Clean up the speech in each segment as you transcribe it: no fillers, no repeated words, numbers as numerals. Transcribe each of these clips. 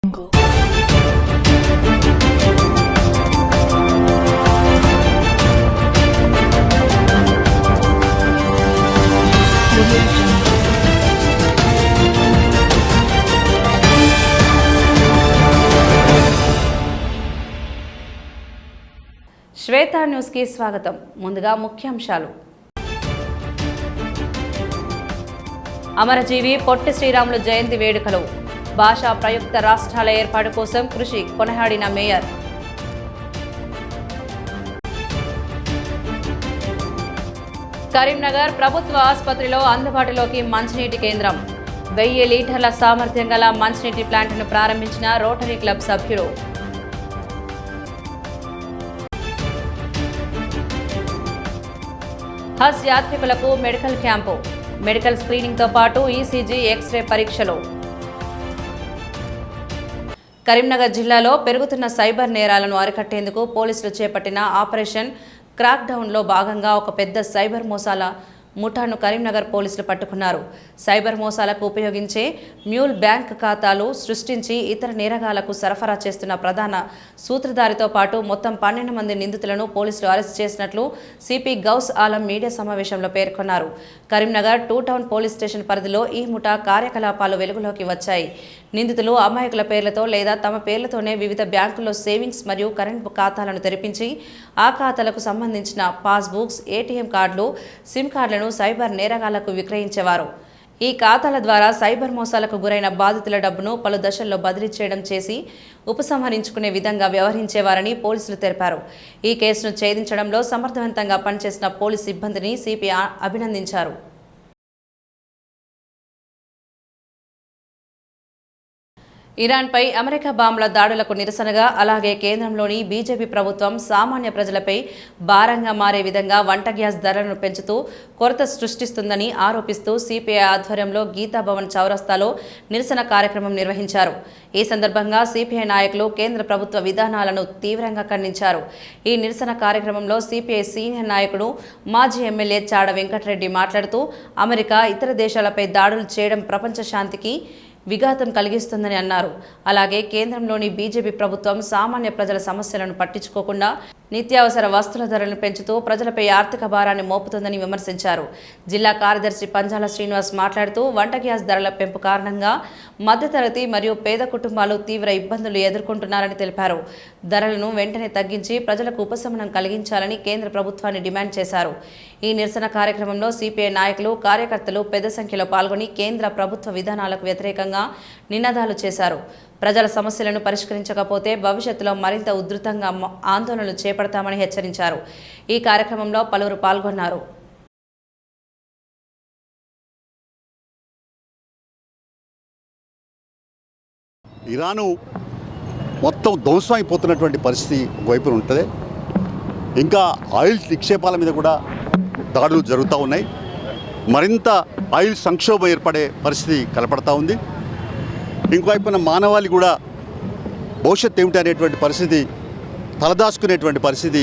శ్వేత news కి స్వాగతం. ముందుగా ముఖ్యాంశాలు. అమరజీవి పొట్టి శ్రీరాములు జయంతి వేడుకలు, భాషా ప్రయుక్త రాష్ట్రాల ఏర్పాటు కోసం కృషి కొనసాడిన మేయర్. కరీంనగర్ ప్రభుత్వ ఆసుపత్రిలో అందుబాటులోకి మంచినీటి కేంద్రం, 1000 లీటర్ల సామర్థ్యం గల మంచినీటి ప్లాంట్ను ప్రారంభించిన రోటరీ క్లబ్ సభ్యులు. హజ్ యాత్రికులకు మెడికల్ క్యాంపు, మెడికల్ స్క్రీనింగ్తో పాటు ఈసీజీ, ఎక్స్రే పరీక్షలు. కరీంనగర్ జిల్లాలో పెరుగుతున్న సైబర్ నేరాలను అరికట్టేందుకు పోలీసులు చేపట్టిన ఆపరేషన్ క్రాక్డౌన్లో భాగంగా ఒక పెద్ద సైబర్ మోసాల ముఠాను కరీంనగర్ పోలీసులు పట్టుకున్నారు. సైబర్ మోసాలకు ఉపయోగించే మ్యూల్ బ్యాంక్ ఖాతాలు సృష్టించి ఇతర నేరగాళ్లకు సరఫరా చేస్తున్న ప్రధాన సూత్రధారితో పాటు మొత్తం 12 మంది నిందితులను పోలీసులు అరెస్ట్ చేసినట్లు సిపి గౌస్ ఆలం మీడియా సమావేశంలో పేర్కొన్నారు. కరీంనగర్ 2 టౌన్ పోలీస్ స్టేషన్ పరిధిలో ఈ ముఠా కార్యకలాపాలు వెలుగులోకి వచ్చాయి. నిందితులు అమాయకుల పేర్లతో లేదా తమ పేర్లతోనే వివిధ బ్యాంకుల్లో సేవింగ్స్ మరియు కరెంట్ ఖాతాలను తెరిపించి ఆ ఖాతాలకు సంబంధించిన పాస్బుక్స్, ఏటీఎం కార్డులు, సిమ్ కార్డులను సైబర్ నేరగాళ్లకు విక్రయించేవారు. ఈ ఖాతాల ద్వారా సైబర్ మోసాలకు గురైన బాధితుల డబ్బును పలు దశల్లో బదిలీ చేయడం చేసి ఉపసంహరించుకునే విధంగా వ్యవహరించేవారని పోలీసులు తెలిపారు. ఈ కేసును ఛేదించడంలో సమర్థవంతంగా పనిచేసిన పోలీసు సిబ్బందిని సిపి అభినందించారు. ఇరాన్పై అమెరికా బాంబుల దాడులకు నిరసనగా, అలాగే కేంద్రంలోని బీజేపీ ప్రభుత్వం సామాన్య ప్రజలపై భారంగా మారే విధంగా వంట గ్యాస్ ధరలను పెంచుతూ కొరత సృష్టిస్తుందని ఆరోపిస్తూ సిపిఐ ఆధ్వర్యంలో గీతాభవన్ చౌరస్తాలో నిరసన కార్యక్రమం నిర్వహించారు. ఈ సందర్భంగా సిపిఐ నాయకులు కేంద్ర ప్రభుత్వ విధానాలను తీవ్రంగా ఖండించారు. ఈ నిరసన కార్యక్రమంలో సిపిఐ సీనియర్ నాయకుడు, మాజీ ఎమ్మెల్యే చాడ వెంకటరెడ్డి మాట్లాడుతూ అమెరికా ఇతర దేశాలపై దాడులు చేయడం ప్రపంచ శాంతికి విఘాతం కలిగిస్తుందని అన్నారు. అలాగే కేంద్రంలోని బీజేపీ ప్రభుత్వం సామాన్య ప్రజల సమస్యలను పట్టించుకోకుండా నిత్యావసర వస్తువుల ధరలను పెంచుతూ ప్రజలపై ఆర్థిక భారాన్ని మోపుతుందని విమర్శించారు. జిల్లా కార్యదర్శి పంజాల శ్రీనివాస్ మాట్లాడుతూ వంట గ్యాస్ ధరల పెంపు కారణంగా మధ్యతరగతి మరియు పేద కుటుంబాలు తీవ్ర ఇబ్బందులు ఎదుర్కొంటున్నారని తెలిపారు. ధరలను వెంటనే తగ్గించి ప్రజలకు ఉపశమనం కలిగించాలని కేంద్ర ప్రభుత్వాన్ని డిమాండ్ చేశారు. ఈ నిరసన కార్యక్రమంలో సిపిఐ నాయకులు, కార్యకర్తలు పెద్ద సంఖ్యలో పాల్గొని కేంద్ర ప్రభుత్వ విధానాలకు వ్యతిరేకంగా నినాదాలు చేశారు. ప్రజల సమస్యలను పరిష్కరించకపోతే భవిష్యత్తులో మరింత ఉధృతంగా ఆందోళనలు చేపడతామని హెచ్చరించారు. ఈ కార్యక్రమంలో పలువురు పాల్గొన్నారు. ఇరాను మొత్తం ధ్వంసం అయిపోతున్నటువంటి పరిస్థితి ఒకవైపు ఉంటుంది. ఇంకా ఆయిల్ నిక్షేపాల మీద కూడా దాడులు జరుగుతూ ఉన్నాయి. మరింత ఆయిల్ సంక్షోభం ఏర్పడే పరిస్థితి కనపడతా ఉంది. ఇంకోవైపున మానవాళి కూడా భవిష్యత్తు ఏమిటి అనేటువంటి పరిస్థితి, తలదాచుకునేటువంటి పరిస్థితి,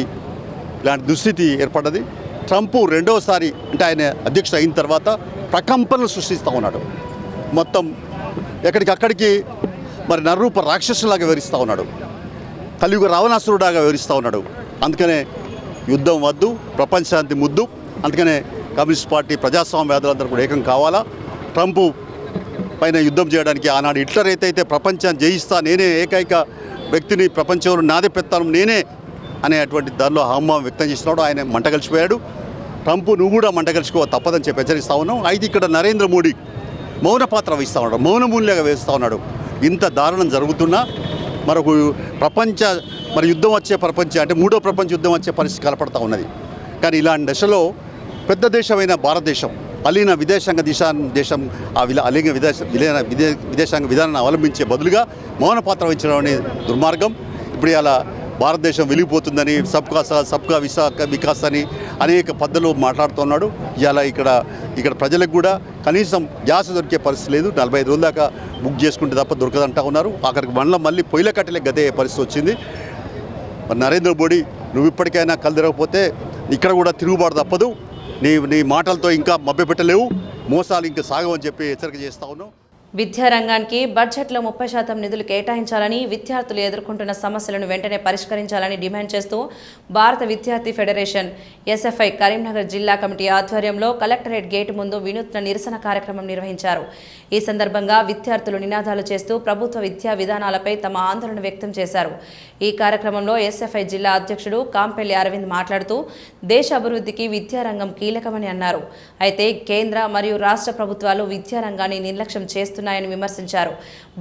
ఇలాంటి దుస్థితి ఏర్పడ్డది. ట్రంప్ రెండవసారి అంటే ఆయన అధ్యక్షుడు అయిన తర్వాత ప్రకంపనలు సృష్టిస్తూ ఉన్నాడు. మొత్తం ఎక్కడికక్కడికి మరి నరరూప రాక్షసులాగా వివరిస్తూ ఉన్నాడు. కలియుగ రావణాసురుడాగా వివరిస్తూ ఉన్నాడు. అందుకనే యుద్ధం వద్దు, ప్రపంచాంతి ముద్దు. అందుకనే కమ్యూనిస్ట్ పార్టీ, ప్రజాస్వామ్యవాదులందరూ కూడా ఏకం కావాలా. ట్రంప్ పైన యుద్ధం చేయడానికి ఆనాడు హిట్లర్ అయితే ప్రపంచాన్ని జయిస్తా, నేనే ఏకైక వ్యక్తిని, ప్రపంచంలో నాదే పెత్తాను నేనే అనేటువంటి దానిలో హామం వ్యక్తం చేసినాడు. ఆయన మంట కలిసిపోయాడు. ట్రంప్ నువ్వు కూడా మంట కలిసిపో తప్పదని చెప్పి హెచ్చరిస్తూ ఉన్నాం. అయితే ఇక్కడ నరేంద్ర మోడీ మౌన పాత్ర వహిస్తూ ఉన్నాడు, మౌనమూల్యంగా వేస్తూ ఉన్నాడు. ఇంత దారుణం జరుగుతున్నా మరొక మరి యుద్ధం వచ్చే ప్రపంచం అంటే మూడో ప్రపంచ యుద్ధం వచ్చే పరిస్థితి కనపడతా ఉన్నది. కానీ ఇలాంటి దశలో పెద్ద దేశమైన భారతదేశం అలీన విదేశాంగ దేశం అలీన విదేశాంగ విధానాన్ని అవలంబించే బదులుగా మౌన పాత్ర వహించడం అనేది దుర్మార్గం. ఇప్పుడు ఇలా భారతదేశం వెలిగిపోతుందని, సబ్కా వికాస్ అని అనేక పద్ధతులు మాట్లాడుతున్నాడు. ఇలా ఇక్కడ ప్రజలకు కూడా కనీసం గ్యాస్ దొరికే పరిస్థితి లేదు. 45 రోజుల దాకా బుక్ చేసుకుంటే తప్ప దొరకదంటా ఉన్నారు. అక్కడికి మళ్ళీ పొయ్యిల కట్టెలే గదే పరిస్థితి వచ్చింది. మరి నరేంద్ర మోడీ నువ్వు ఇప్పటికైనా కలదిరకపోతే ఇక్కడ కూడా తిరుగుబాటు తప్పదు. నీ మాటలతో ఇంకా మభ్యపెట్టలేవు, మోసాలు ఇంకా సాగవని చెప్పి హెచ్చరిక చేస్తూ ఉన్నాం. విద్యారంగానికి బడ్జెట్లో 30% నిధులు కేటాయించాలని, విద్యార్థులు ఎదుర్కొంటున్న సమస్యలను వెంటనే పరిష్కరించాలని డిమాండ్ చేస్తూ భారత విద్యార్థి ఫెడరేషన్ ఎస్ఎఫ్ఐ కరీంనగర్ జిల్లా కమిటీ ఆధ్వర్యంలో కలెక్టరేట్ గేటు ముందు వినూత్న నిరసన కార్యక్రమం నిర్వహించారు. ఈ సందర్భంగా విద్యార్థులు నినాదాలు చేస్తూ ప్రభుత్వ విద్యా విధానాలపై తమ ఆందోళన వ్యక్తం చేశారు. ఈ కార్యక్రమంలో ఎస్ఎఫ్ఐ జిల్లా అధ్యక్షుడు కాంపెల్లి అరవింద్ మాట్లాడుతూ దేశ అభివృద్ధికి విద్యారంగం కీలకమని అన్నారు. అయితే కేంద్ర మరియు రాష్ట్ర ప్రభుత్వాలు విద్యారంగాన్ని నిర్లక్ష్యం చేస్తున్నాయని విమర్శించారు.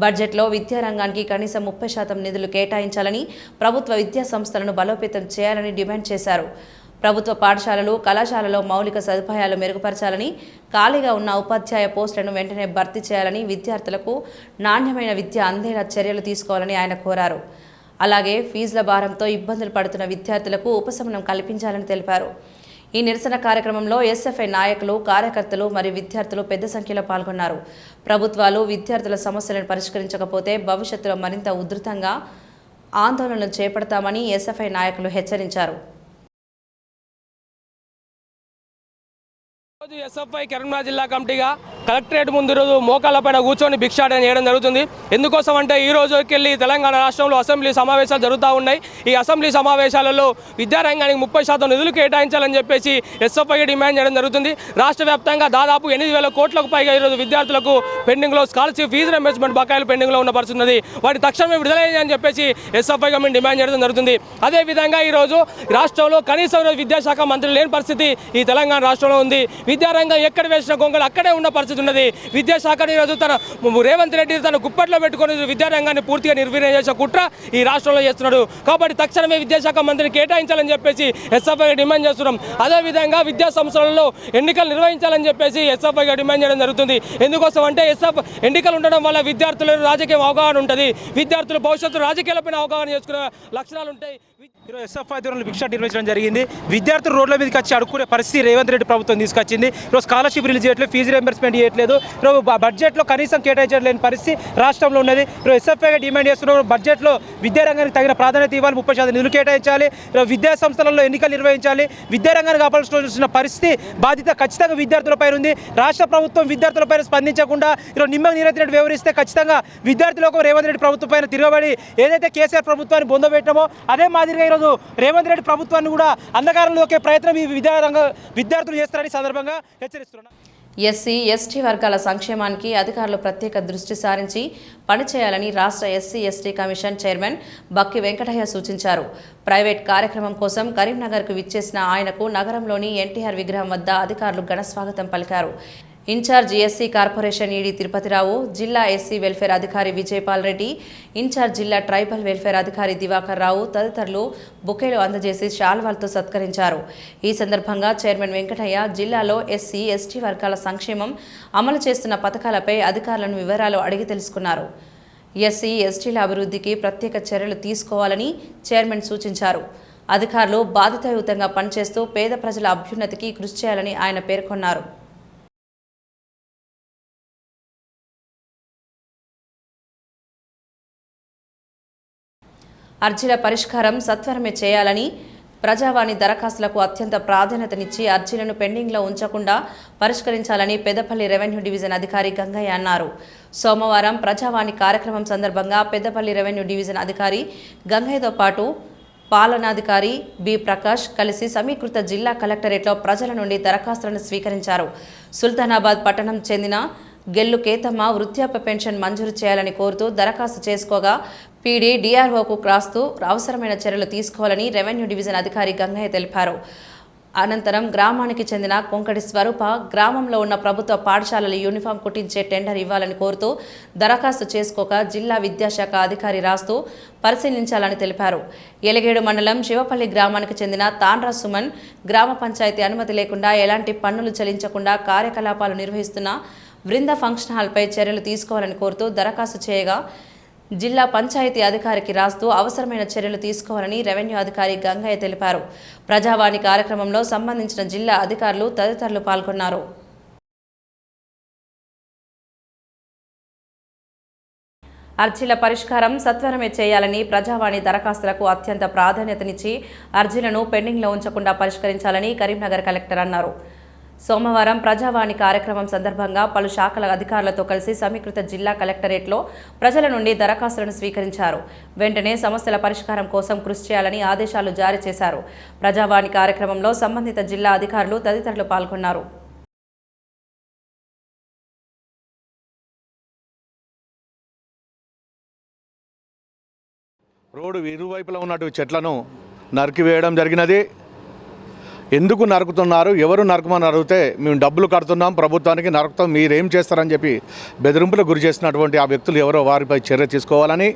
బడ్జెట్లో విద్యారంగానికి కనీసం 30% నిధులు కేటాయించాలని, ప్రభుత్వ విద్యా సంస్థలను బలోపేతం చేయాలని డిమాండ్ చేశారు. ప్రభుత్వ పాఠశాలలు, కళాశాలలో మౌలిక సదుపాయాలు మెరుగుపరచాలని, ఖాళీగా ఉన్న ఉపాధ్యాయ పోస్టులను వెంటనే భర్తీ చేయాలని, విద్యార్థులకు నాణ్యమైన విద్య అందేలా చర్యలు తీసుకోవాలని ఆయన కోరారు. అలాగే ఫీజుల భారంతో ఇబ్బందులు పడుతున్న విద్యార్థులకు ఉపశమనం కల్పించాలని తెలిపారు. ఈ నిరసన కార్యక్రమంలో ఎస్ఎఫ్ఐ నాయకులు, కార్యకర్తలు మరియు విద్యార్థులు పెద్ద సంఖ్యలో పాల్గొన్నారు. ప్రభుత్వాలు విద్యార్థుల సమస్యలను పరిష్కరించకపోతే భవిష్యత్తులో మరింత ఉధృతంగా ఆందోళనలు చేపడతామని ఎస్ఎఫ్ఐ నాయకులు హెచ్చరించారు. ఎస్ఎఫ్ఐ కరీంనగర్ జిల్లా కమిటీగా కలెక్టరేట్ ముందు రోజు మోకాళ్ళపైన కూర్చొని భిక్షాటన చేయడం జరుగుతుంది. ఎందుకోసం అంటే ఈ రోజుకి వెళ్ళి తెలంగాణ రాష్ట్రంలో అసెంబ్లీ సమావేశాలు జరుగుతూ ఉన్నాయి. ఈ అసెంబ్లీ సమావేశాలలో విద్యారంగానికి 30% నిధులు కేటాయించాలని చెప్పేసి ఎస్ఎఫ్ఐ డిమాండ్ చేయడం జరుగుతుంది. రాష్ట్ర వ్యాప్తంగా దాదాపు 8,000 కోట్లకు పైగా ఈరోజు విద్యార్థులకు పెండింగ్లో స్కాలర్షిప్ ఫీజు రింబర్స్మెంట్ బకాయిలు పెండింగ్లో ఉన్న పరిస్థితి ఉన్నది. వాటి తక్షణమే విడుదలయ్యాయని చెప్పేసి ఎస్ఎఫ్ఐ కమిటీ డిమాండ్ చేయడం జరుగుతుంది. అదేవిధంగా ఈరోజు రాష్ట్రంలో కనీసం విద్యాశాఖ మంత్రి లేని పరిస్థితి ఈ తెలంగాణ రాష్ట్రంలో ఉంది. విద్యారంగం ఎక్కడ వేసిన గొంగలు అక్కడే ఉన్న పరిస్థితి ఉన్నది. విద్యాశాఖను ఈరోజు తన రేవంత్ రెడ్డి తన గుప్పట్లో పెట్టుకుని విద్యారంగాన్ని పూర్తిగా నిర్వీర్యం చేసే కుట్ర ఈ రాష్ట్రంలో చేస్తున్నాడు. కాబట్టి తక్షణమే విద్యాశాఖ మంత్రిని కేటాయించాలని చెప్పేసి ఎస్ఎఫ్ఐ డిమాండ్ చేస్తున్నాం. అదేవిధంగా విద్యా సంస్థలలో ఎన్నికలు నిర్వహించాలని చెప్పేసి ఎస్ఎఫ్ఐగా డిమాండ్ చేయడం జరుగుతుంది. ఎందుకోసం అంటే ఎన్నికలు ఉండడం వల్ల విద్యార్థులు రాజకీయ అవగాహన ఉంటుంది. విద్యార్థులు భవిష్యత్తు రాజకీయాలపైన అవగాహన చేసుకునే లక్షణాలు ఉంటాయి. ఈరోజు ఎస్ఎఫ్ఐ ఆధ్వర్యంలో భిక్ష నిర్వహించడం జరిగింది. విద్యార్థులు రోడ్ల మీదకి వచ్చి అడుక్కునే పరిస్థితి రేవంత్ రెడ్డి ప్రభుత్వం తీసుకొచ్చింది. ఈరోజు స్కాలర్షిప్ రిలీజ్ చేయట్లేదు, ఫీజు రింబర్స్మెంట్ చేయట్లేదు. ఈరోజు బడ్జెట్లో కనీసం కేటాయించలేని పరిస్థితి రాష్ట్రంలో ఉన్నది. ఈరోజు ఎస్ఎఫ్ఐగా డిమాండ్ చేస్తున్నారు, బడ్జెట్లో విద్యారంగానికి తగిన ప్రాధాన్యత ఇవ్వాలి, 30% నిధులు కేటాయించాలి, ఈరోజు విద్యా సంస్థలలో ఎన్నికలు నిర్వహించాలి. విద్యారంగాన్ని కాపాడుతున్న పరిస్థితి బాధ్యత ఖచ్చితంగా విద్యార్థులపై ఉంది. రాష్ట్ర ప్రభుత్వం విద్యార్థులపై స్పందించకుండా ఈరోజు నిమ్మకు నీరెత్తినట్టు వ్యవహరిస్తే ఖచ్చితంగా విద్యార్థులకు రేవంత్ రెడ్డి ప్రభుత్వం పైన తిరగబడి ఏదైతే కేసీఆర్ ప్రభుత్వాన్ని బొందబెట్టామో అదే మాదిరిగా ఈరోజు రేవంత్ రెడ్డి ప్రభుత్వాన్ని కూడా అంధకారంలోకే ప్రయత్నం ఈ విద్యార్థులు చేస్తారని సందర్భంగా హెచ్చరిస్తున్నారు. ఎస్సీ, ఎస్టీ వర్గాల సంక్షేమానికి అధికారులు ప్రత్యేక దృష్టి సారించి పనిచేయాలని రాష్ట్ర ఎస్సీ, ఎస్టీ కమిషన్ చైర్మన్ బక్కి వెంకటయ్య సూచించారు. ప్రైవేట్ కార్యక్రమం కోసం కరీంనగర్కు విచ్చేసిన ఆయనకు నగరంలోని ఎన్టీఆర్ విగ్రహం వద్ద అధికారులు ఘన స్వాగతం పలికారు. Incharge SC corporation ED Tirupathirao, జిల్లా ఎస్సీ వెల్ఫేర్ అధికారి విజయపాల్ రెడ్డి, ఇన్ఛార్జ్ జిల్లా ట్రైబల్ వెల్ఫేర్ అధికారి దివాకర్ రావు తదితరులు బుకేలు అందజేసి శాల్వాలతో సత్కరించారు. ఈ సందర్భంగా చైర్మన్ వెంకటయ్య జిల్లాలో ఎస్సీ, ఎస్టీ వర్గాల సంక్షేమం అమలు చేస్తున్న పథకాలపై అధికారులను వివరాలు అడిగి తెలుసుకున్నారు. ఎస్సీ, ఎస్టీల అభివృద్ధికి ప్రత్యేక చర్యలు తీసుకోవాలని చైర్మన్ సూచించారు. అధికారులు బాధ్యతాయుతంగా పనిచేస్తూ పేద ప్రజల అభ్యున్నతికి కృషి చేయాలని ఆయన పేర్కొన్నారు. అర్జీల పరిష్కారం సత్వరమే చేయాలని, ప్రజావాణి దరఖాస్తులకు అత్యంత ప్రాధాన్యతనిచ్చి అర్జీలను పెండింగ్లో ఉంచకుండా పరిష్కరించాలని పెద్దపల్లి రెవెన్యూ డివిజన్ అధికారి గంగయ్య అన్నారు. సోమవారం ప్రజావాణి కార్యక్రమం సందర్భంగా పెద్దపల్లి రెవెన్యూ డివిజన్ అధికారి గంగయ్యతో పాటు పాలనాధికారి బి ప్రకాష్ కలిసి సమీకృత జిల్లా కలెక్టరేట్లో ప్రజల నుండి దరఖాస్తులను స్వీకరించారు. సుల్తానాబాద్ పట్టణం చెందిన గెల్లు కేతమ్మ వృద్ధాప్య పెన్షన్ మంజూరు చేయాలని కోరుతూ దరఖాస్తు చేసుకోగా పీడీ డిఆర్ఓకు రాస్తూ అవసరమైన చర్యలు తీసుకోవాలని రెవెన్యూ డివిజన్ అధికారి గంగయ్య తెలిపారు. అనంతరం గ్రామానికి చెందిన కొంకటి స్వరూప గ్రామంలో ఉన్న ప్రభుత్వ పాఠశాలల యూనిఫామ్ కుట్టించే టెండర్ ఇవ్వాలని కోరుతూ దరఖాస్తు చేసుకోక జిల్లా విద్యాశాఖ అధికారి రాస్తూ పరిశీలించాలని తెలిపారు. ఎలగేడు మండలం శివపల్లి గ్రామానికి చెందిన తాండ్రా సుమన్ గ్రామ పంచాయతీ అనుమతి లేకుండా ఎలాంటి పన్నులు చెల్లించకుండా కార్యకలాపాలు నిర్వహిస్తున్న బృంద ఫంక్షన్ హాల్పై చర్యలు తీసుకోవాలని కోరుతూ దరఖాస్తు చేయగా జిల్లా పంచాయతీ అధికారికి రాస్తూ అవసరమైన చర్యలు తీసుకోవాలని రెవెన్యూ అధికారి గంగయ్య తెలిపారు. ప్రజావాణి కార్యక్రమంలో సంబంధించిన జిల్లా అధికారులు తదితరులు పాల్గొన్నారు. అర్జీల పరిష్కారం సత్వరమే చేయాలని, ప్రజావాణి దరఖాస్తులకు అత్యంత ప్రాధాన్యతనిచ్చి అర్జీలను పెండింగ్లో ఉంచకుండా పరిష్కరించాలని కరీంనగర్ కలెక్టర్ అన్నారు. సోమవారం ప్రజావాణి కార్యక్రమం సందర్భంగా పలు శాఖల అధికారులతో కలిసి సమీకృత జిల్లా కలెక్టరేట్లో ప్రజల నుండి దరఖాస్తులను స్వీకరించారు. వెంటనే సమస్యల పరిష్కారం కోసం కృషి చేయాలని ఆదేశాలు జారీ చేశారు. ప్రజావాణి కార్యక్రమంలో సంబంధిత జిల్లా అధికారులు తదితరులు పాల్గొన్నారు. రోడ్డు ఇరువైపులా ఉన్నటువంటి చెట్లను నరికివేయడం జరిగినది. ఎందుకు నరుకుతున్నారు, ఎవరు నరకమని అడిగితే మేము డబ్బులు కడుతున్నాం ప్రభుత్వానికి, నరుకుతాం, మీరేం చేస్తారని చెప్పి బెదిరింపులకు గురి చేసినటువంటి ఆ వ్యక్తులు ఎవరో వారిపై చర్య తీసుకోవాలని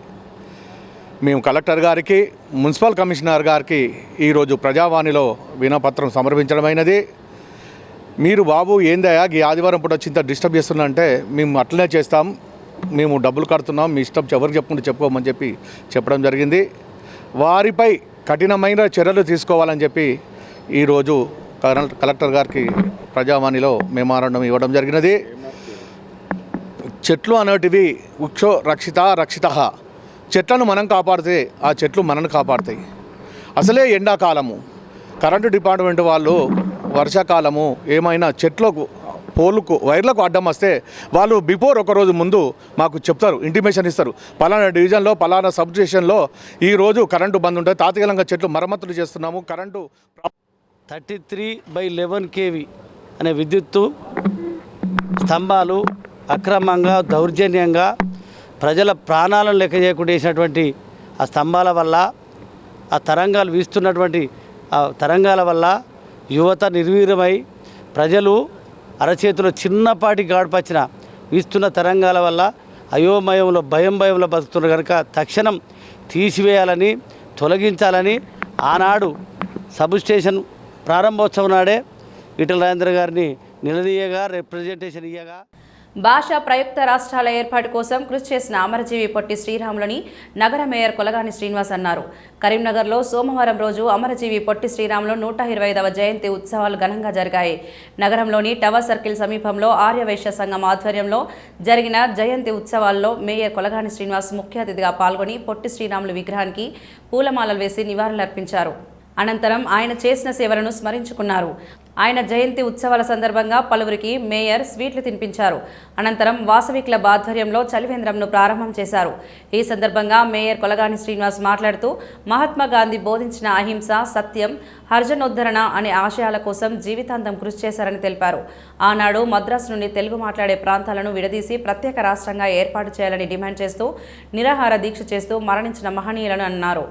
మేము కలెక్టర్ గారికి, మున్సిపల్ కమిషనర్ గారికి ఈరోజు ప్రజావాణిలో వినపత్రం సమర్పించడమైనది. మీరు బాబు ఏందయ్యా ఈ ఆదివారం పూట వచ్చి ఇంత డిస్టర్బ్ చేస్తున్నారంటే మేము అట్లనే చేస్తాం, మేము డబ్బులు కడుతున్నాం, మీ ఇష్టం ఎవరికి చెప్పుకుంటే చెప్పుకోమని చెప్పి చెప్పడం జరిగింది. వారిపై కఠినమైన చర్యలు తీసుకోవాలని చెప్పి ఈరోజు కలెక్టర్ గారికి ప్రజావాణిలో మెమోరాండం ఇవ్వడం జరిగినది. చెట్లు అనేటివి వృక్షో రక్షిత రక్షిత, చెట్లను మనం కాపాడితే ఆ చెట్లు మనల్ని కాపాడుతాయి. అసలే ఎండాకాలము, కరెంటు డిపార్ట్మెంట్ వాళ్ళు వర్షాకాలము ఏమైనా చెట్లకు పోలుకు వైర్లకు అడ్డం వస్తే వాళ్ళు బిఫోర్ ఒకరోజు ముందు మాకు చెప్తారు, ఇంటిమేషన్ ఇస్తారు, పలానా డివిజన్లో పలానా సబ్ స్టేషన్లో ఈరోజు కరెంటు బంద్ ఉంటుంది, తాత్కాలికంగా చెట్లు మరమ్మతులు చేస్తున్నాము, కరెంటు 33/11 kV అనే విద్యుత్తు స్తంభాలు అక్రమంగా దౌర్జన్యంగా ప్రజల ప్రాణాలను లెక్క చేయకుండా వేసినటువంటి ఆ స్తంభాల వల్ల, ఆ తరంగాలు వీస్తున్నటువంటి ఆ తరంగాల వల్ల యువత నిర్వీర్యమై ప్రజలు అరచేతిలో చిన్నపాటి గాడిపచ్చిన వీస్తున్న తరంగాల వల్ల అయోమయంలో భయంలో బతుకుతున్నారు. కనుక తక్షణం తీసివేయాలని, తొలగించాలని ఆనాడు సబ్ స్టేషన్ ప్రారంభోత్సవం నాడే ఈటెల రాజేందర్ గారిని నిలదీయగా, రిప్రజెంటేషన్ ఇయ్యగా భాషా ప్రయుక్త రాష్ట్రాల ఏర్పాటు కోసం కృషి చేసిన అమరజీవి పొట్టి శ్రీరాములని నగర మేయర్ కొలగాని శ్రీనివాస్ అన్నారు. కరీంనగర్లో సోమవారం రోజు అమరజీవి పొట్టి శ్రీరాములు 125వ జయంతి ఉత్సవాలు ఘనంగా జరిగాయి. నగరంలోని టవర్ సర్కిల్ సమీపంలో ఆర్యవైశ్య సంఘం ఆధ్వర్యంలో జరిగిన జయంతి ఉత్సవాల్లో మేయర్ కొలగాని శ్రీనివాస్ ముఖ్య అతిథిగా పాల్గొని పొట్టి శ్రీరాములు విగ్రహానికి పూలమాలలు వేసి నివాళులర్పించారు. అనంతరం ఆయన చేసిన సేవలను స్మరించుకున్నారు. ఆయన జయంతి ఉత్సవాల సందర్భంగా పలువురికి మేయర్ స్వీట్లు తినిపించారు. అనంతరం వాసవి క్లబ్ ఆధ్వర్యంలో చలివేంద్రంను ప్రారంభం చేశారు. ఈ సందర్భంగా మేయర్ కొలగాని శ్రీనివాస్ మాట్లాడుతూ మహాత్మా గాంధీ బోధించిన అహింస, సత్యం, హరిజనోద్ధరణ అనే ఆశయాల కోసం జీవితాంతం కృషి చేశారని తెలిపారు. ఆనాడు మద్రాసు నుండి తెలుగు మాట్లాడే ప్రాంతాలను విడదీసి ప్రత్యేక రాష్ట్రంగా ఏర్పాటు చేయాలని డిమాండ్ చేస్తూ నిరాహార దీక్ష చేస్తూ మరణించిన మహనీయులను అన్నారు.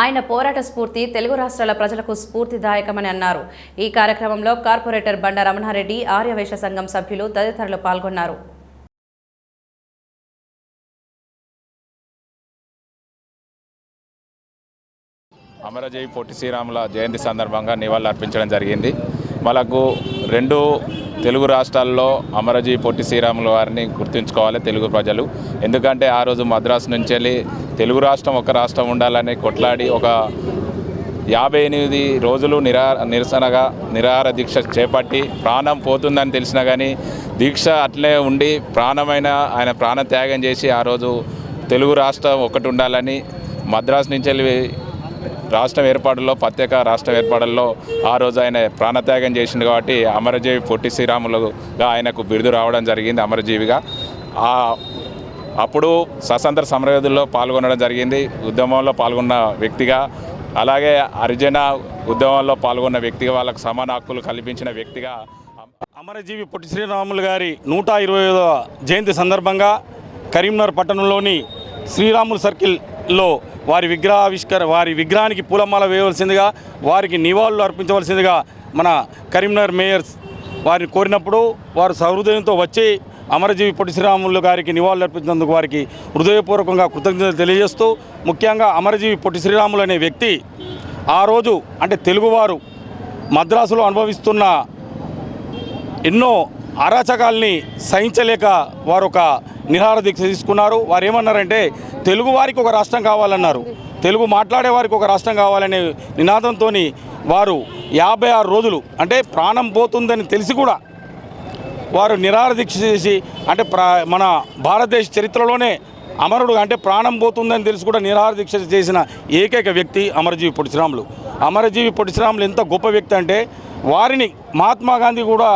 ఆయన పోరాట స్ఫూర్తి తెలుగు రాష్ట్రాల ప్రజలకు స్ఫూర్తిదాయకమని అన్నారు. ఈ కార్యక్రమంలో కార్పొరేటర్ బండ రమణారెడ్డి, ఆర్యవైశ్య సంఘం సభ్యులు తదితరులు పాల్గొన్నారు. అమరజీవి పొట్టి శ్రీరాముల జయంతి సందర్భంగా నివాళులు అర్పించడం జరిగింది. మనకు 2 తెలుగు రాష్ట్రాల్లో అమరజీవి పొట్టి శ్రీరాముల వారిని గుర్తుంచుకోవాలి తెలుగు ప్రజలు. ఎందుకంటే ఆ రోజు మద్రాసు నుంచి వెళ్ళి తెలుగు రాష్ట్రం ఒక రాష్ట్రం ఉండాలని కొట్లాడి ఒక 58 రోజులు నిరసనగా నిరాహార దీక్ష చేపట్టి ప్రాణం పోతుందని తెలిసినా కానీ దీక్ష అట్లే ఉండి ఆయన ప్రాణత్యాగం చేసి ఆ రోజు తెలుగు రాష్ట్రం ఒకటి ఉండాలని మద్రాసు నుంచి వెళ్ళి రాష్ట్రం ఏర్పాటులో ప్రత్యేక రాష్ట్రం ఏర్పాటులో ఆ రోజు ఆయన ప్రాణత్యాగం చేసింది కాబట్టి అమరజీవి పొట్టి శ్రీరాములుగా ఆయనకు బిరుదు రావడం జరిగింది అమరజీవిగా. అప్పుడు స్వతంత్ర సమరయోధుల్లో పాల్గొనడం జరిగింది, ఉద్యమంలో పాల్గొన్న వ్యక్తిగా. అలాగే హరిజన ఉద్యమంలో పాల్గొన్న వ్యక్తిగా, వాళ్ళకు సమాన హక్కులు కల్పించిన వ్యక్తిగా. అమరజీవి పొట్టి శ్రీరాములు గారి 125వ జయంతి సందర్భంగా కరీంనగర్ పట్టణంలోని శ్రీరాములు సర్కిల్లో వారి విగ్రహానికి పూలమాల వేయవలసిందిగా, వారికి నివాళులు అర్పించవలసిందిగా మన కరీంనగర్ మేయర్ వారిని కోరినప్పుడు వారు సహృదయంతో వచ్చి అమరజీవి పొట్టి శ్రీరాములు గారికి నివాళులు అర్పించినందుకు వారికి హృదయపూర్వకంగా కృతజ్ఞతలు తెలియజేస్తూ, ముఖ్యంగా అమరజీవి పొట్టి శ్రీరాములు అనే వ్యక్తి ఆ రోజు అంటే తెలుగువారు మద్రాసులో అనుభవిస్తున్న ఎన్నో అరాచకాల్ని సహించలేక వారు ఒక నిరాహార దీక్ష తీసుకున్నారు. వారు ఏమన్నారంటే తెలుగు వారికి ఒక రాష్ట్రం కావాలన్నారు, తెలుగు మాట్లాడే వారికి ఒక రాష్ట్రం కావాలనే నినాదంతో వారు 56 రోజులు అంటే ప్రాణం పోతుందని తెలిసి కూడా వారు నిరాహార దీక్ష చేసి అంటే మన భారతదేశ చరిత్రలోనే అమరుడు అంటే ప్రాణం పోతుందని తెలిసి కూడా నిరాహార దీక్ష చేసిన ఏకైక వ్యక్తి అమరజీవి పొట్టి శ్రీరాములు. అమరజీవి పొట్టి శ్రీరాములు ఎంత గొప్ప వ్యక్తి అంటే వారిని మహాత్మా గాంధీ కూడా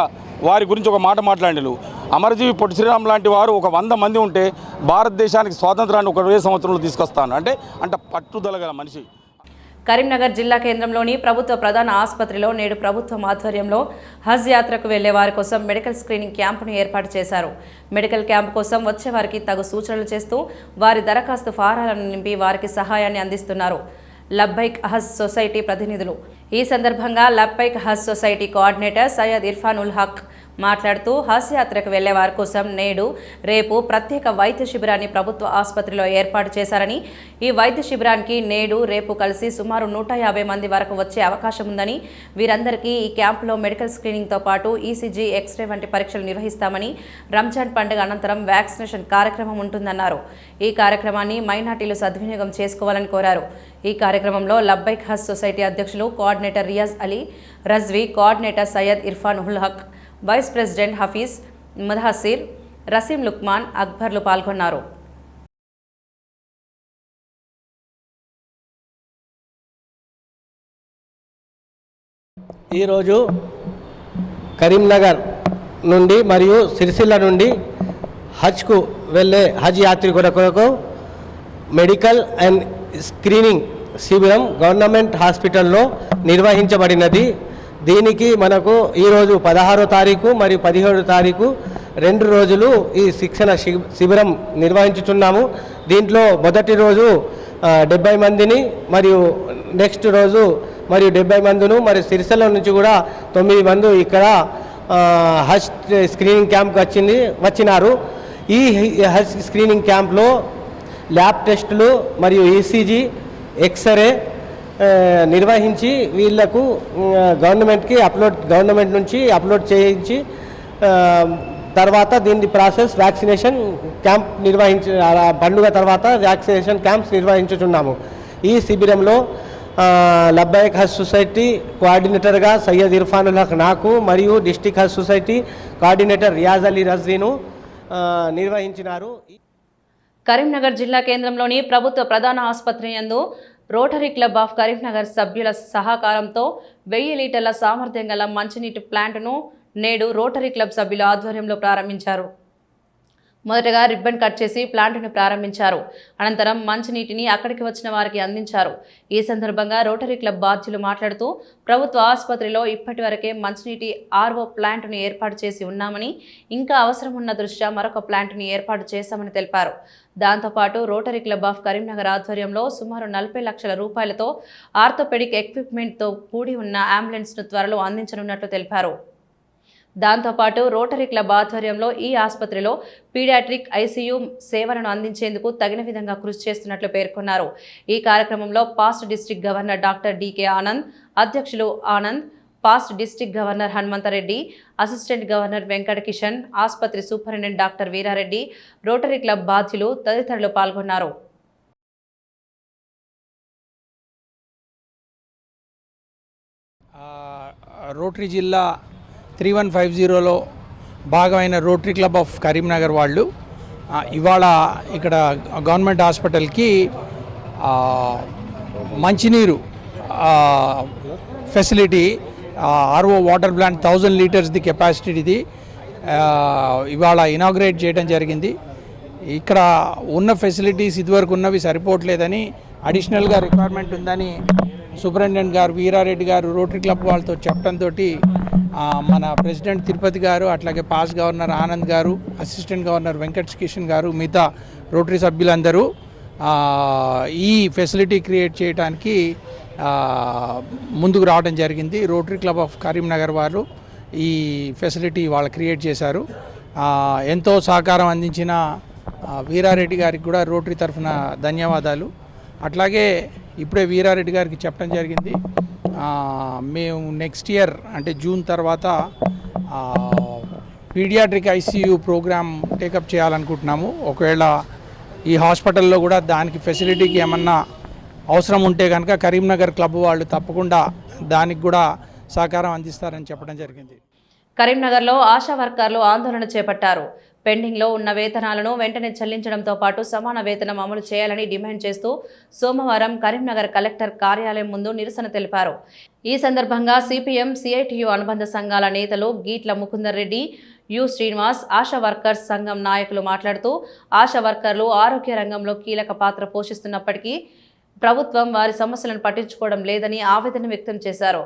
వారి గురించి ఒక మాట మాట్లాడారు. అమరజీవి పొట్టి శ్రీరామ్ లాంటి వారు ఒక 100 మంది ఉంటే భారతదేశానికి స్వాతంత్రాన్ని 1 సంవత్సరంలో తీసుకొస్తాను అంటే పట్టుదల గల మనిషి. కరీంనగర్ జిల్లా కేంద్రంలోని ప్రభుత్వ ప్రధాన ఆసుపత్రిలో నేడు ప్రభుత్వం ఆధ్వర్యంలో హజ్ యాత్రకు వెళ్లే వారి కోసం మెడికల్ స్క్రీనింగ్ క్యాంపును ఏర్పాటు చేశారు. మెడికల్ క్యాంప్ కోసం వచ్చే వారికి తగు సూచనలు చేస్తూ వారి దరఖాస్తు ఫారాలను నింపి వారికి సహాయాన్ని అందిస్తున్నారు లబ్బైక్ హజ్ సొసైటీ ప్రతినిధులు. ఈ సందర్భంగా లబ్బైక్ హజ్ సొసైటీ కోఆర్డినేటర్ సయ్యద్ ఇర్ఫాన్ ఉల్ హక్ మాట్లాడుతూ హజ్ యాత్రకు వెళ్లే వారి కోసం నేడు రేపు ప్రత్యేక వైద్య శిబిరాన్ని ప్రభుత్వ ఆసుపత్రిలో ఏర్పాటు చేశారని, ఈ వైద్య శిబిరానికి నేడు రేపు కలిసి సుమారు 150 మంది వరకు వచ్చే అవకాశం ఉందని, వీరందరికీ ఈ క్యాంపులో మెడికల్ స్క్రీనింగ్తో పాటు ఈసీజీ, ఎక్స్రే వంటి పరీక్షలు నిర్వహిస్తామని, రంజాన్ పండుగ అనంతరం వ్యాక్సినేషన్ కార్యక్రమం ఉంటుందన్నారు. ఈ కార్యక్రమాన్ని మైనార్టీలు సద్వినియోగం చేసుకోవాలని కోరారు. ఈ కార్యక్రమంలో లబ్బైక్ హజ్ సొసైటీ అధ్యక్షులు కోఆర్డినేటర్ రియాజ్ అలీ రజ్వీ, కోఆర్డినేటర్ సయ్యద్ ఇర్ఫాన్ ఉల్ హక్, వైస్ ప్రెసిడెంట్ హఫీజ్ ముదహసిర్, రసీం లుక్మాన్, అక్బర్లు పాల్గొన్నారు. ఈరోజు కరీంనగర్ నుండి మరియు సిరిసిల్ల నుండి హజ్కు వెళ్ళే హజ్ యాత్రికుల కొరకు మెడికల్ అండ్ స్క్రీనింగ్ శిబిరం గవర్నమెంట్ హాస్పిటల్లో నిర్వహించబడినది. దీనికి మనకు ఈరోజు 16వ తారీఖు మరియు 17వ తారీఖు 2 రోజులు ఈ శిక్షణ శిబిరం నిర్వహించుచున్నాము. దీంట్లో మొదటి రోజు 70 మందిని మరియు నెక్స్ట్ రోజు మరియు 70 మందిను మరియు సిరిసిల్ల నుంచి కూడా 9 మంది ఇక్కడ హజ్ స్క్రీనింగ్ క్యాంప్కి వచ్చినారు. ఈ హజ్ స్క్రీనింగ్ క్యాంప్లో ల్యాబ్ టెస్టులు మరియు ఈసీజీ, ఎక్స్రే నిర్వహించి వీళ్లకు గవర్నమెంట్ నుంచి అప్లోడ్ చేయించి తర్వాత దీని ప్రాసెస్ వ్యాక్సినేషన్ క్యాంప్ పండుగ తర్వాత వ్యాక్సినేషన్ క్యాంప్స్ నిర్వహించుచున్నాము. ఈ శిబిరంలో లబ్బైక్ హజ్ సొసైటీ కోఆర్డినేటర్గా సయ్యద్ ఇర్ఫాన్ ఉల్ హక్ నాకు మరియు డిస్టిక్ హజ్ సొసైటీ కోఆర్డినేటర్ రియాజ్ అలీ రజ్వీను నిర్వహించినారు. కరీంనగర్ జిల్లా కేంద్రంలోని ప్రభుత్వ ప్రధాన ఆసుపత్రి యందు రోటరీ క్లబ్ ఆఫ్ కరీంనగర్ సభ్యుల సహకారంతో 1000 లీటర్ల సామర్థ్యం గల మంచినీటి ప్లాంట్ను నేడు రోటరీ క్లబ్ సభ్యుల ఆధ్వర్యంలో ప్రారంభించారు. మొదటగా రిబ్బన్ కట్ చేసి ప్లాంట్ను ప్రారంభించారు. అనంతరం మంచినీటిని అక్కడికి వచ్చిన వారికి అందించారు. ఈ సందర్భంగా రోటరీ క్లబ్ బాధ్యులు మాట్లాడుతూ ప్రభుత్వ ఆసుపత్రిలో ఇప్పటివరకే మంచినీటి ఆర్ఓ ప్లాంట్ను ఏర్పాటు చేసి ఉన్నామని, ఇంకా అవసరం ఉన్న దృష్ట్యా మరొక ప్లాంట్ను ఏర్పాటు చేశామని తెలిపారు. దాంతోపాటు రోటరీ క్లబ్ ఆఫ్ కరీంనగర్ ఆధ్వర్యంలో సుమారు 40 లక్షల రూపాయలతో ఆర్థోపెడిక్ ఎక్విప్మెంట్తో కూడి ఉన్న అంబులెన్స్ను త్వరలో అందించనున్నట్లు తెలిపారు. దాంతోపాటు రోటరీ క్లబ్ ఆధ్వర్యంలో ఈ ఆసుపత్రిలో పీడియాట్రిక్ ఐసీయూ సేవలను అందించేందుకు తగిన విధంగా కృషి చేస్తున్నట్లు పేర్కొన్నారు. ఈ కార్యక్రమంలో past district governor doctor DK Anand, అధ్యక్షులు Anand, past district governor Hanumantha Reddy, assistant governor Venkata Kishan, ఆసుపత్రి superintendent doctor Veera Reddy, Rotary Club బాధ్యులు తదితరులు పాల్గొన్నారు. రోటరీ జిల్లా 3150లో భాగమైన రోటరీ క్లబ్ ఆఫ్ కరీంనగర్ వాళ్ళు ఇవాళ ఇక్కడ గవర్నమెంట్ హాస్పిటల్కి మంచినీరు ఫెసిలిటీ ఆర్ఓ వాటర్ ప్లాంట్ 1000 లీటర్స్ది కెపాసిటీది ఇవాళ ఇనాగ్రేట్ చేయడం జరిగింది. ఇక్కడ ఉన్న ఫెసిలిటీస్ ఇదివరకు ఉన్నవి సరిపోవట్లేదని, అడిషనల్గా రిక్వైర్మెంట్ ఉందని సూపరింటెండెంట్ గారు వీరారెడ్డి గారు రోటరీ క్లబ్ వాళ్ళతో చెప్పడంతో మన ప్రెసిడెంట్ తిరుపతి గారు, అట్లాగే పాస్ గవర్నర్ ఆనంద్ గారు, అసిస్టెంట్ గవర్నర్ వెంకట కిషన్ గారు, మిగతా రోటరీ సభ్యులందరూ ఈ ఫెసిలిటీ క్రియేట్ చేయడానికి ముందుకు రావడం జరిగింది. రోటరీ క్లబ్ ఆఫ్ కరీంనగర్ వారు ఈ ఫెసిలిటీ వాళ్ళు క్రియేట్ చేశారు. ఎంతో సహకారం అందించిన వీరారెడ్డి గారికి కూడా రోటరీ తరఫున ధన్యవాదాలు. అట్లాగే ఇప్పుడే వీరారెడ్డి గారికి చెప్పడం జరిగింది, మేము నెక్స్ట్ ఇయర్ అంటే జూన్ తర్వాత పీడియాట్రిక్ ఐసీయూ ప్రోగ్రామ్ టేకప్ చేయాలనుకుంటున్నాము. ఒకవేళ ఈ హాస్పిటల్లో కూడా దానికి ఫెసిలిటీకి ఏమన్నా అవసరం ఉంటే కనుక కరీంనగర్ క్లబ్ వాళ్ళు తప్పకుండా దానికి కూడా సహకారం అందిస్తారని చెప్పడం జరిగింది. కరీంనగర్లో ఆశా వర్కర్లు ఆందోళన చేపట్టారు. పెండింగ్లో ఉన్న వేతనాలను వెంటనే చెల్లించడంతో పాటు సమాన వేతనం అమలు చేయాలని డిమాండ్ చేస్తూ సోమవారం కరీంనగర్ కలెక్టర్ కార్యాలయం ముందు నిరసన తెలిపారు. ఈ సందర్భంగా సిపిఎం సిఐటియు అనుబంధ సంఘాల నేతలు గీట్ల ముకుందర్ రెడ్డి, యు శ్రీనివాస్, ఆశా వర్కర్స్ సంఘం నాయకులు మాట్లాడుతూ ఆశా వర్కర్లు ఆరోగ్య రంగంలో కీలక పాత్ర పోషిస్తున్నప్పటికీ ప్రభుత్వం వారి సమస్యలను పట్టించుకోవడం లేదని ఆవేదన వ్యక్తం చేశారు.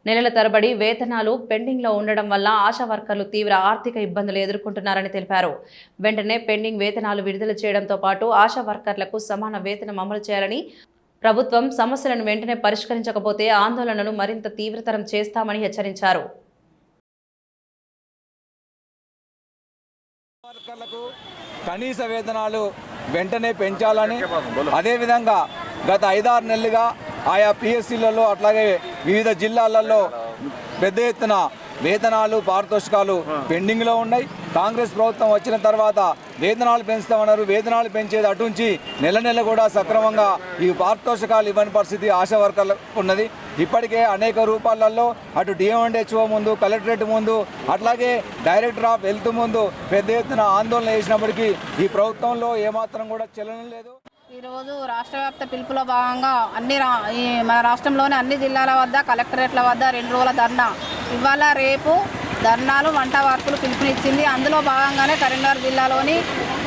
నెలల తరబడి వేతనాలు పెండింగ్లో ఉండడం వల్ల ఆశా వర్కర్లు తీవ్ర ఆర్థిక ఇబ్బందులు ఎదుర్కొంటున్నారని తెలిపారు. వెంటనే పెండింగ్ వేతనాలు విడుదల చేయడంతో పాటు ఆశా వర్కర్లకు సమాన వేతనం అమలు చేయాలని, ప్రభుత్వం సమస్యలను వెంటనే పరిష్కరించకపోతే ఆందోళనను మరింత తీవ్రతరం చేస్తామని హెచ్చరించారు. కనీస వేతనాలు వెంటనే పెంచాలని, అదేవిధంగా గత 5-6 నెలలుగా ఆయా పిఎస్సీలలో అట్లాగే వివిధ జిల్లాలలో పెద్ద ఎత్తున వేతనాలు పారితోషికాలు పెండింగ్లో ఉన్నాయి. కాంగ్రెస్ ప్రభుత్వం వచ్చిన తర్వాత వేతనాలు పెంచుతామన్నారు. వేతనాలు పెంచేది అటుంచి నెల నెల కూడా సక్రమంగా ఈ పారితోషికాలు ఇవ్వని పరిస్థితి ఆశా వర్కర్లకు ఉన్నది. ఇప్పటికే అనేక రూపాలలో అటు డిఎంఎండ్హెచ్ఓ ముందు, కలెక్టరేట్ ముందు, అట్లాగే డైరెక్టర్ ఆఫ్ హెల్త్ ముందు పెద్ద ఎత్తున ఆందోళన చేసినప్పటికీ ఈ ప్రభుత్వంలో ఏమాత్రం కూడా చలనం లేదు. ఈరోజు రాష్ట్ర వ్యాప్త పిలుపులో భాగంగా మన రాష్ట్రంలోని అన్ని జిల్లాల వద్ద కలెక్టరేట్ల వద్ద 2 రోజుల ధర్నా, ఇవాళ రేపు ధర్నాలు, వంట వార్పులు పిలుపునిచ్చింది. అందులో భాగంగానే కరీంనగర్ జిల్లాలోని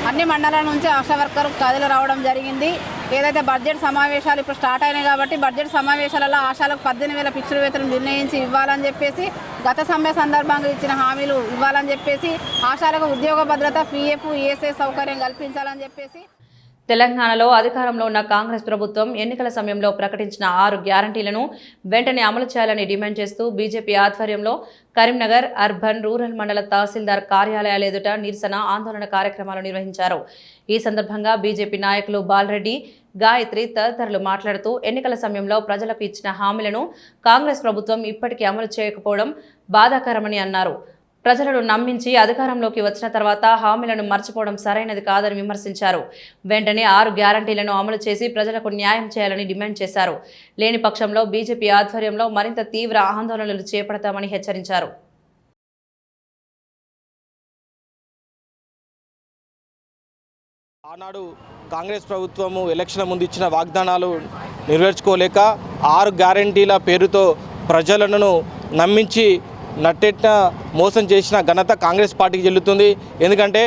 అన్ని మండలాల నుంచి ఆశా వర్కర్లు కథలు రావడం జరిగింది. ఏదైతే బడ్జెట్ సమావేశాలు ఇప్పుడు స్టార్ట్ అయినాయి కాబట్టి బడ్జెట్ సమావేశాలలో ఆశాలకు 18,000 ఫిక్స్డ్ వేతనం నిర్ణయించి ఇవ్వాలని చెప్పేసి, గత సమ్మె సందర్భంగా ఇచ్చిన హామీలు ఇవ్వాలని చెప్పేసి, ఆశాలకు ఉద్యోగ భద్రత, పిఎఫ్, ఈఎస్ఐ సౌకర్యం కల్పించాలని చెప్పేసి. తెలంగాణలో అధికారంలో ఉన్న కాంగ్రెస్ ప్రభుత్వం ఎన్నికల సమయంలో ప్రకటించిన 6 గ్యారంటీలను వెంటనే అమలు చేయాలని డిమాండ్ చేస్తూ బీజేపీ ఆధ్వర్యంలో కరీంనగర్ అర్బన్ రూరల్ మండల తహసీల్దార్ కార్యాలయాల ఎదుట నిరసన ఆందోళన కార్యక్రమాలు నిర్వహించారు. ఈ సందర్భంగా బీజేపీ నాయకులు బాలరెడ్డి, గాయత్రి తదితరులు మాట్లాడుతూ ఎన్నికల సమయంలో ప్రజలకు ఇచ్చిన హామీలను కాంగ్రెస్ ప్రభుత్వం ఇప్పటికీ అమలు చేయకపోవడం బాధాకరమని అన్నారు. ప్రజలను నమ్మించి అధికారంలోకి వచ్చిన తర్వాత హామీలను మర్చిపోవడం సరైనది కాదని విమర్శించారు. వెంటనే 6 గ్యారంటీలను అమలు చేసి ప్రజలకు న్యాయం చేయాలని డిమాండ్ చేశారు. లేని పక్షంలో బీజేపీ ఆధ్వర్యంలో మరింత తీవ్ర ఆందోళనలు చేపడతామని హెచ్చరించారు. ఆనాడు కాంగ్రెస్ ప్రభుత్వము ఎలక్షన్ ముందు ఇచ్చిన వాగ్దానాలు నెరవేర్చుకోలేక 6 గ్యారంటీల పేరుతో ప్రజలను నమ్మించి నట్టెట్ట మోసం చేసిన ఘనత కాంగ్రెస్ పార్టీకి చెల్లుతుంది. ఎందుకంటే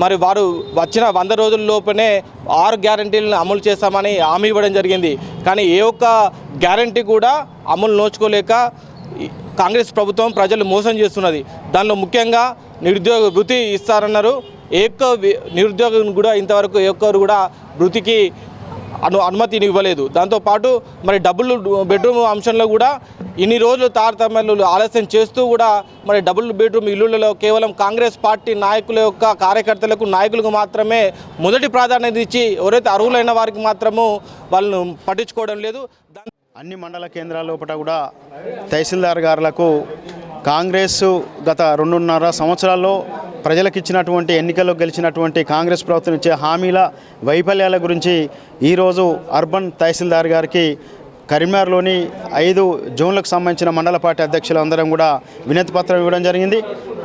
మరి వారు వచ్చిన 100 రోజుల లోపనే 6 గ్యారంటీలను అమలు చేస్తామని హామీ ఇవ్వడం జరిగింది. కానీ ఏ ఒక్క గ్యారంటీ కూడా అమలు నోచుకోలేక కాంగ్రెస్ ప్రభుత్వం ప్రజలు మోసం చేస్తున్నది. దానిలో ముఖ్యంగా నిరుద్యోగ వృత్తి ఇస్తారన్నారు. ఏ ఒక్క నిరుద్యోగం కూడా ఇంతవరకు ఏ ఒక్కరు కూడా వృత్తికి అనుమతిని ఇవ్వలేదు. దాంతోపాటు మరి డబుల్ బెడ్రూమ్ అంశంలో కూడా ఇన్ని రోజులు తారతమ్యాలు ఆలస్యం చేస్తూ కూడా మరి డబుల్ బెడ్రూమ్ ఇల్లులలో కేవలం కాంగ్రెస్ పార్టీ నాయకుల యొక్క కార్యకర్తలకు, నాయకులకు మాత్రమే మొదటి ప్రాధాన్యత ఇచ్చి ఎవరైతే అర్హులైన వారికి మాత్రము వాళ్ళను పట్టించుకోవడం లేదు. అన్ని మండల కేంద్రాల లోపల కూడా తహసీల్దార్ గారులకు కాంగ్రెస్ గత 2.5 సంవత్సరాల్లో ప్రజలకు ఇచ్చినటువంటి, ఎన్నికల్లో గెలిచినటువంటి కాంగ్రెస్ ప్రభుత్వం ఇచ్చే హామీల వైఫల్యాల గురించి ఈరోజు అర్బన్ తహసీల్దార్ గారికి కరీంనగర్లోని 5 జోన్లకు సంబంధించిన మండల పార్టీ అధ్యక్షులు అందరం కూడా వినతి పత్రం ఇవ్వడం జరిగింది.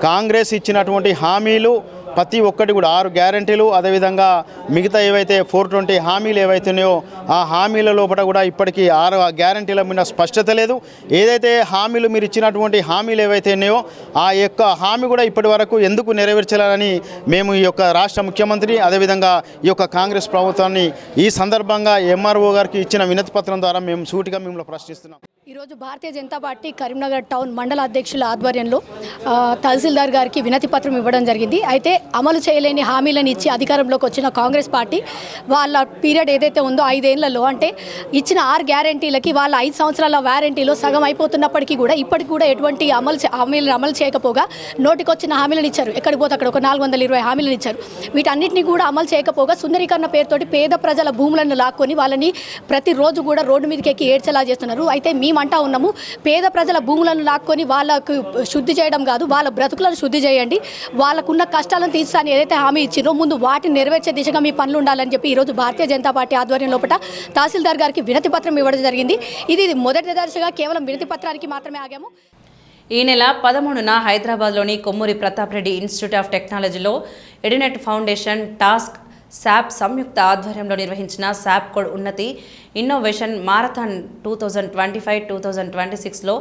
కాంగ్రెస్ ఇచ్చినటువంటి హామీలు ప్రతి ఒక్కటి కూడా 6 గ్యారంటీలు, అదేవిధంగా మిగతా ఏవైతే 420 హామీలు ఏవైతున్నాయో ఆ హామీల లోపల కూడా ఇప్పటికీ 6 గ్యారంటీల మీద స్పష్టత లేదు. ఏదైతే హామీలు మీరు ఇచ్చినటువంటి హామీలు ఏవైతే ఉన్నాయో ఆ యొక్క హామీ కూడా ఇప్పటి వరకు ఎందుకు నెరవేర్చాలని మేము ఈ యొక్క రాష్ట్ర ముఖ్యమంత్రి, అదేవిధంగా ఈ యొక్క కాంగ్రెస్ ప్రభుత్వాన్ని ఈ సందర్భంగా ఎంఆర్ఓ గారికి ఇచ్చిన వినతి పత్రం ద్వారా మేము సూటిగా మిమ్మల్ని ప్రశ్నిస్తున్నాం. ఈరోజు భారతీయ జనతా పార్టీ కరీంనగర్ టౌన్ మండల అధ్యక్షుల ఆధ్వర్యంలో తహసీల్దార్ గారికి వినతి పత్రం ఇవ్వడం జరిగింది. అయితే అమలు చేయలేని హామీలను ఇచ్చి అధికారంలోకి వచ్చిన కాంగ్రెస్ పార్టీ వాళ్ళ పీరియడ్ ఏదైతే ఉందో 5 ఏళ్లలో, అంటే ఇచ్చిన 6 గ్యారంటీలకి వాళ్ళ 5 సంవత్సరాల వారంటీలో సగం అయిపోతున్నప్పటికీ కూడా ఇప్పటికి కూడా ఎటువంటి హామీలను అమలు చేయకపోగా నోటికొచ్చిన హామీలను ఇచ్చారు. ఎక్కడికి పోతే అక్కడ ఒక 420 హామీలను ఇచ్చారు. వీటన్నిటిని కూడా అమలు చేయకపోగా సుందరీకరణ పేరుతోటి పేద ప్రజల భూములను లాక్కొని వాళ్ళని ప్రతిరోజు కూడా రోడ్డు మీదకి ఎక్కి ఏడ్చేలా చేస్తున్నారు. అయితే మేమంటా ఉన్నాము, పేద ప్రజల భూములను లాక్కొని వాళ్ళకు శుద్ధి చేయడం కాదు, వాళ్ళ బ్రతుకులను శుద్ధి చేయండి, వాళ్ళకున్న కష్టాలను తీర్చాలని ఏదైతే హామీ ఇచ్చిందో ముందు వాటిని నెరవేర్చే దిశగా మీ పనులు ఉండాలని చెప్పి ఈరోజు భారతీయ జనతా పార్టీ ఆధ్వర్యం లోపల తహసీల్దార్ గారికి వినతి పత్రం ఇవ్వడం జరిగింది. ఇది మొదటి దశగా కేవలం వినతి పత్రానికి మాత్రమే ఆగాము. ఈ నెల 13న హైదరాబాద్లోని కొమ్మూరి ప్రతాప్ రెడ్డి ఇన్స్టిట్యూట్ ఆఫ్ టెక్నాలజీలో ఎడినెట్ ఫౌండేషన్ టాస్క్ శాప్ సంయుక్త ఆధ్వర్యంలో నిర్వహించిన శాప్ కోడ్ ఉన్నతి ఇన్నోవేషన్ మారథాన్ 2025-2026లో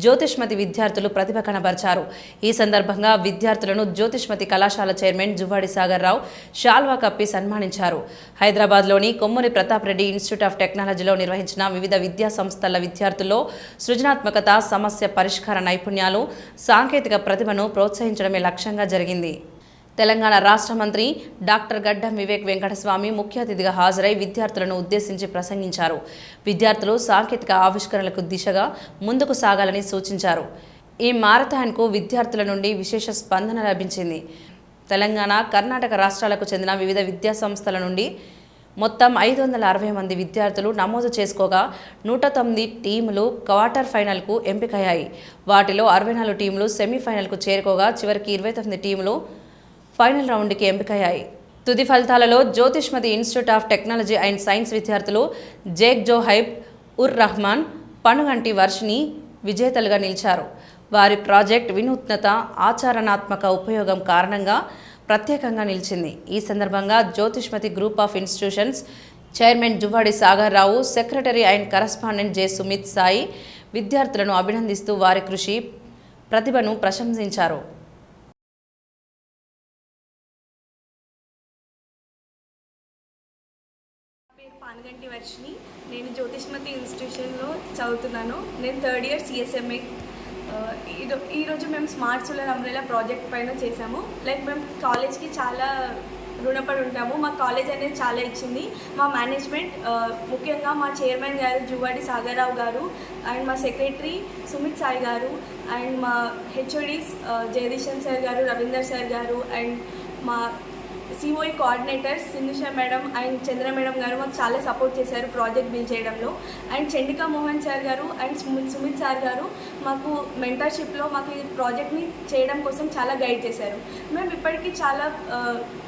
జ్యోతిష్మతి విద్యార్థులు ప్రతిభ కనబరిచారు. ఈ సందర్భంగా విద్యార్థులను జ్యోతిష్మతి కళాశాల చైర్మన్ జువ్వాడి సాగర్ రావు షాల్వా కప్పి సన్మానించారు. హైదరాబాద్లోని కొమ్మూరి ప్రతాప్ రెడ్డి ఇన్స్టిట్యూట్ ఆఫ్ టెక్నాలజీలో నిర్వహించిన వివిధ విద్యా సంస్థల విద్యార్థుల్లో సృజనాత్మకత, సమస్య పరిష్కార నైపుణ్యాలు, సాంకేతిక ప్రతిభను ప్రోత్సహించడమే లక్ష్యంగా జరిగింది. తెలంగాణ రాష్ట్ర మంత్రి డాక్టర్ గడ్డం వివేక్ వెంకటస్వామి ముఖ్య అతిథిగా హాజరై విద్యార్థులను ఉద్దేశించి ప్రసంగించారు. విద్యార్థులు సాంకేతిక ఆవిష్కరణలకు దిశగా ముందుకు సాగాలని సూచించారు. ఈ మారథాన్కు విద్యార్థుల నుండి విశేష స్పందన లభించింది. తెలంగాణ, కర్ణాటక రాష్ట్రాలకు చెందిన వివిధ విద్యా సంస్థల నుండి మొత్తం 560 మంది విద్యార్థులు నమోదు చేసుకోగా 109 టీములు క్వార్టర్ ఫైనల్కు ఎంపికయ్యాయి. వాటిలో 64 టీములు సెమీఫైనల్కు చేరుకోగా చివరికి 29 టీములు ఫైనల్ రౌండ్కి ఎంపికయ్యాయి. తుది ఫలితాలలో Jyothishmathi institute of technology and science విద్యార్థులు జేక్ జోహైబ్ ఉర్ రహమాన్, పనుగంటి వర్షిని విజేతలుగా నిలిచారు. వారి ప్రాజెక్ట్ వినూత్నత, ఆచరణాత్మక ఉపయోగం కారణంగా ప్రత్యేకంగా నిలిచింది. ఈ సందర్భంగా Jyothishmathi group of institutions chairman Juvvadi Sagar Rao, secretary and correspondent J Sumit Sai విద్యార్థులను అభినందిస్తూ వారి కృషి, ప్రతిభను ప్రశంసించారు. పానగంటి వర్షిని, నేను జ్యోతిష్మతి ఇన్స్టిట్యూషన్లో చదువుతున్నాను. నేను 3rd ఇయర్ CSMA. ఈరోజు మేము స్మార్ట్ సోలార్ అంబ్రెలా ప్రాజెక్ట్ పైన చేసాము. మేము కాలేజ్కి చాలా రుణపడి ఉంటాము. మా కాలేజ్ అనేది చాలా ఇచ్చింది. మా మేనేజ్మెంట్, ముఖ్యంగా మా చైర్మన్ గారు జువ్వాడి సాగర్ రావు గారు అండ్ మా సెక్రటరీ సుమిత్ సాయి గారు అండ్ మా HODs జగదీశన్ సార్ గారు, రవీందర్ సార్ గారు అండ్ మా COE coordinators Sindhusha madam and Chandra madam గారు మాకు చాలా సపోర్ట్ చేశారు ప్రాజెక్ట్ బిల్డ్ చేయడంలో. అండ్ చండికా మోహన్ సార్ గారు అండ్ సుమిత్ సార్ గారు మాకు మెంటర్షిప్లో మాకు ఈ ప్రాజెక్ట్ని చేయడం కోసం చాలా గైడ్ చేశారు. మేము ఇప్పటికీ చాలా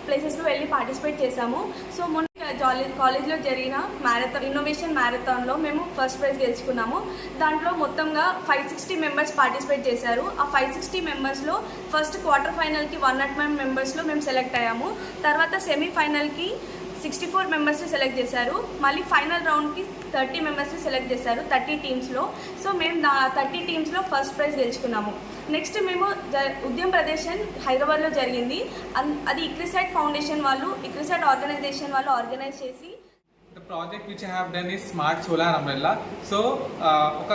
ప్లేసెస్లో వెళ్ళి పార్టిసిపేట్ చేశాము. సో మొన్న కాలేజ్లో జరిగిన ఇన్నోవేషన్ మ్యారథాన్లో మేము ఫస్ట్ ప్రైజ్ గెలుచుకున్నాము. దాంట్లో మొత్తంగా 560 మెంబర్స్ పార్టిసిపేట్ చేశారు. ఆ 560 మెంబర్స్లో ఫస్ట్ క్వార్టర్ ఫైనల్కి 109 మెంబర్స్లో మేము సెలెక్ట్ అయ్యాము. తర్వాత సెమీఫైనల్కి 64 మెంబర్స్ని సెలెక్ట్ చేశారు. మళ్ళీ ఫైనల్ రౌండ్కి 30 మెంబర్స్ని సెలెక్ట్ చేశారు 30 టీమ్స్లో. సో మేము 30 టీమ్స్లో ఫస్ట్ ప్రైజ్ గెలుచుకున్నాము. నెక్స్ట్ మేము ఉద్యమ్ ప్రదర్శన్ హైదరాబాద్లో జరిగింది. అది ఇక్రిసాట్ ఫౌండేషన్ వాళ్ళు, ఇక్రిసాట్ ఆర్గనైజేషన్ వాళ్ళు ఆర్గనైజ్ చేసి. The project which I have done is smart solar umbrella. So ఒక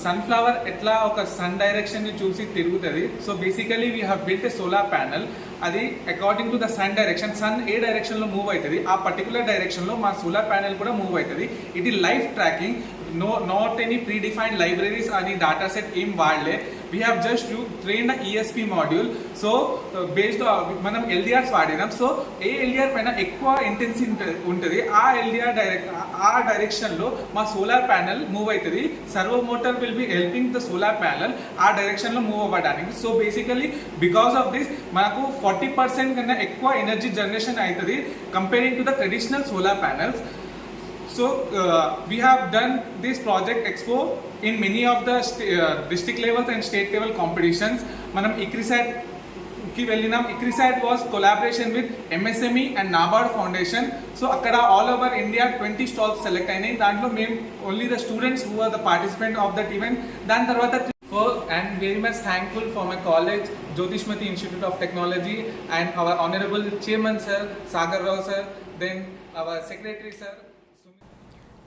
sunflower ఎట్లా ఒక sun direction ని చూసి తిరుగుతుంది. So basically we have built a solar panel. అది according to the sun direction, sun ఏ డైరెక్షన్లో మూవ్ అవుతుంది ఆ పర్టికులర్ డైరెక్షన్లో మా సోలార్ ప్యానెల్ కూడా మూవ్ అవుతుంది. ఇది live tracking, not any predefined libraries అని డాటా సెట్ ఏం వాడలే. We have just train ESP module. So based మనం LDRs వాడినాం. సో ఏ LDR పైన ఎక్కువ ఇంటెన్సిటీ ఉంటుంది ఆ డైరెక్షన్లో మా సోలార్ ప్యానెల్ మూవ్ అవుతుంది. Servo motor will be helping the solar panel ఆ డైరెక్షన్లో మూవ్ అవ్వడానికి. So basically because of this మనకు 40% కన్నా ఎక్కువ ఎనర్జీ జనరేషన్ అవుతుంది comparing to the traditional solar panels. So we have done this project expo in many of the district levels and state level competitions. Manam ICRISAT ki vellinam. ICRISAT was collaboration with MSME and NABARD Foundation. So akkada all over India 20 stalls select ayinayi. Dantlo మేము only the students who are the participant of that event. Dan tarvata and very much thankful for my college, Jyotishmati Institute of Technology, and our honorable chairman sir Sagar Rao sir, then our secretary sir.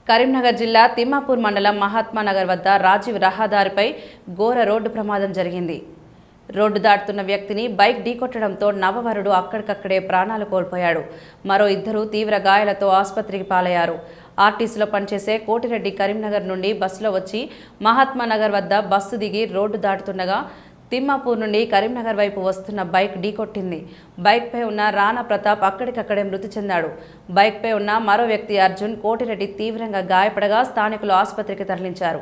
Karimnagar జిల్లా తిమ్మాపూర్ మండలం మహాత్మానగర్ వద్ద రాజీవ్ రహదారిపై ఘోర road ప్రమాదం జరిగింది. Road దాటుతున్న వ్యక్తిని bike ఢీకొట్టడంతో నవవరుడు అక్కడికక్కడే ప్రాణాలు కోల్పోయాడు. మరో 2 తీవ్ర గాయాలతో ఆసుపత్రికి పాలయ్యారు. ఆర్టీసీలో పనిచేసే కోటిరెడ్డి కరీంనగర్ నుండి బస్సులో వచ్చి మహాత్మానగర్ వద్ద బస్సు దిగి రోడ్డు దాటుతుండగా తిమ్మాపూర్ నుండి కరీంనగర్ వైపు వస్తున్న బైక్ ఢీకొట్టింది. బైక్పై ఉన్న రాణా ప్రతాప్ అక్కడికక్కడే మృతి చెందాడు. బైక్పై ఉన్న మరో వ్యక్తి అర్జున్ కోటిరెడ్డి తీవ్రంగా గాయపడగా స్థానికులు ఆసుపత్రికి తరలించారు.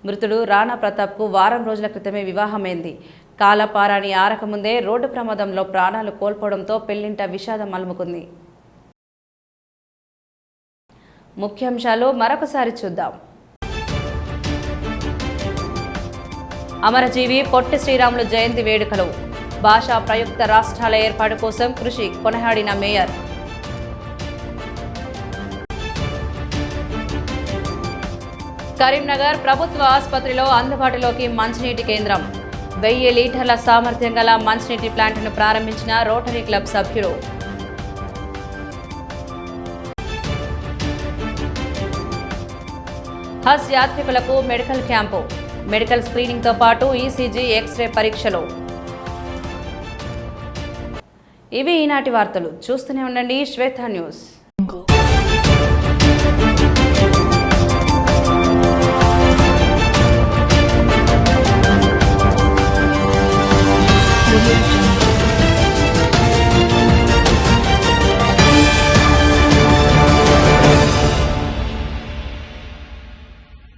మృతుడు రాణా ప్రతాప్కు వారం రోజుల క్రితమే వివాహమైంది. కాలపారాని ఆరకముందే రోడ్డు ప్రమాదంలో ప్రాణాలు కోల్పోవడంతో పెళ్లింట విషాదం అలుముకుంది. ముఖ్యాంశాలు మరొకసారి చూద్దాం. అమరజీవి పొట్టి శ్రీరాములు జయంతి వేడుకలు భాషా ప్రయుక్త రాష్ట్రాల ఏర్పాటు కోసం కృషి కొనసాడిన మేయర్. కరీంనగర్ ప్రభుత్వ ఆసుపత్రిలో అందుబాటులోకి మంచినీటి కేంద్రం 1000 లీటర్ల సామర్థ్యం గల మంచినీటి ప్లాంట్ను ప్రారంభించిన రోటరీ క్లబ్ సభ్యులు. హజ్ యాత్రికులకు మెడికల్ క్యాంపు, మెడికల్ స్క్రీనింగ్తో పాటు ఈసీజీ ఎక్స్రే పరీక్షలు. ఇవి ఈనాటి వార్తలు. చూస్తూనే ఉండండి శ్వేత న్యూస్.